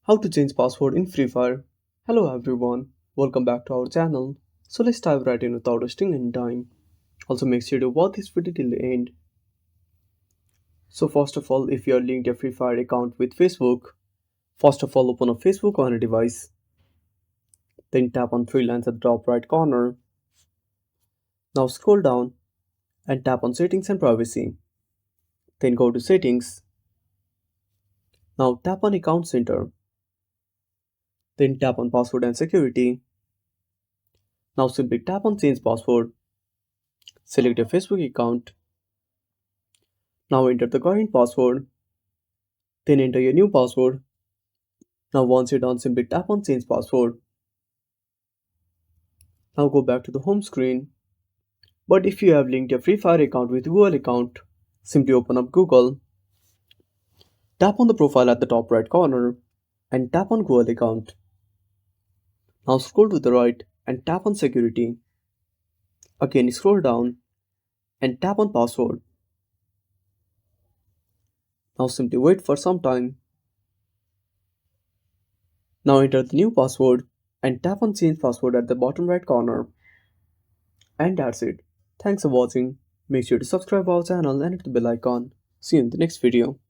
How to change password in Free Fire. Hello everyone, welcome back to our channel. So let's dive right in without wasting any time. Also make sure to watch this video till the end. So first of all, if you are linked a Free Fire account with Facebook, first of all open a Facebook on a device. Then tap on three lines at the top right corner. Now scroll down and tap on settings and privacy. Then go to settings. Now tap on account center. Then tap on password and security. Now simply tap on change password. Select your Facebook account. Now enter the current password. Then enter your new password. Now once you're done, simply tap on change password. Now go back to the home screen. But if you have linked your Free Fire account with Google account, simply open up Google. Tap on the profile at the top right corner and tap on Google account. Now scroll to the right and tap on security. Again scroll down and tap on password. Now simply wait for some time. Now enter the new password and tap on change password at the bottom right corner. And that's it. Thanks for watching. Make sure to subscribe our channel and hit the bell icon. See you in the next video.